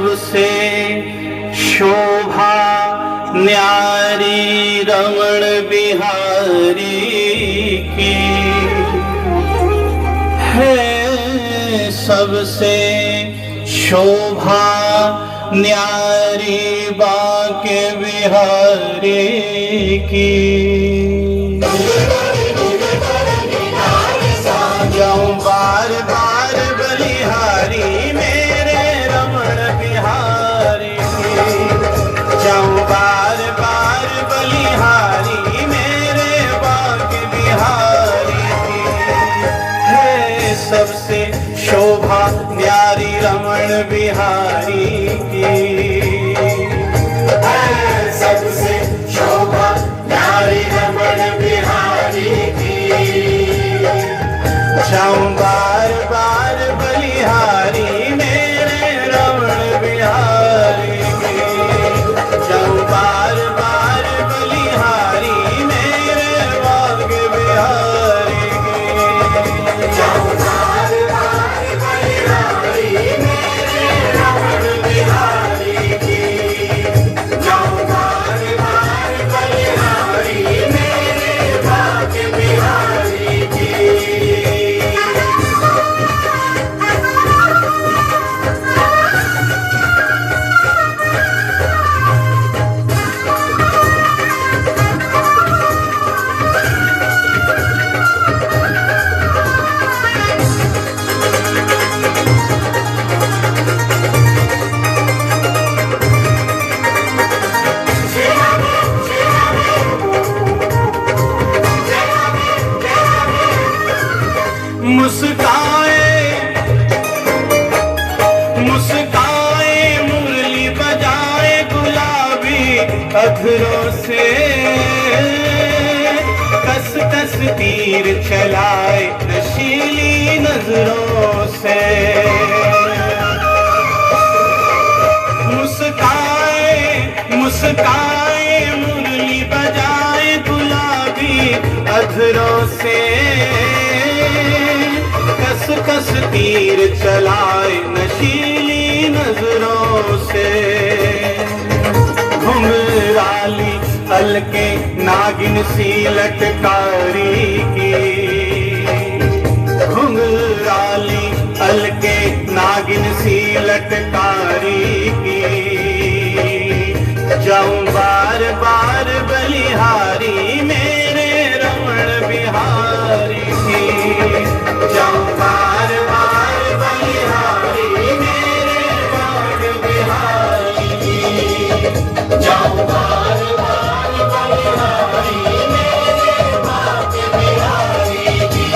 सबसे शोभा न्यारी रमण बिहारी की है। सबसे शोभा न्यारी बांके बिहारी की। जाऊं बार बार बलिहारी मेरे रमण बिहारी की। जाऊं बार बार बलिहारी मेरे बांके बिहारी की है। सबसे शोभा न्यारी रमण बिहारी की है। सबसे शोभा न्यारी रमण बिहारी की। जाऊं बार बार बलिहारी मेरे रमण बिहारी की। जाऊं बार बार बलिहारी मेरे बांके बिहारी की। जाऊं बार बार बलिहारी मेरे रमण बिहारी की। जाऊं बार बार बलिहारी मेरे बांके बिहारी की। मुस्काए मुस्काए मुरली बजाए गुलाबी अधरों से। कस कस तीर चलाए नशीली नजरों से। मुस्काए मुस्काए मुरली बजाए गुलाबी अधरों से। कस कस तीर चलाए नशीली नजरों से। घुंघराली हल्के नागिन सी लटकारी की। घुंघराली हल्के नागिन सी लटकारी की। जाऊं बार बार बलिहारी मेरे रमण बिहारी की। जाऊं बार बार बलिहारी मेरे बांके बिहारी की। जाऊं बार बार बलिहारी मेरे बांके बिहारी की।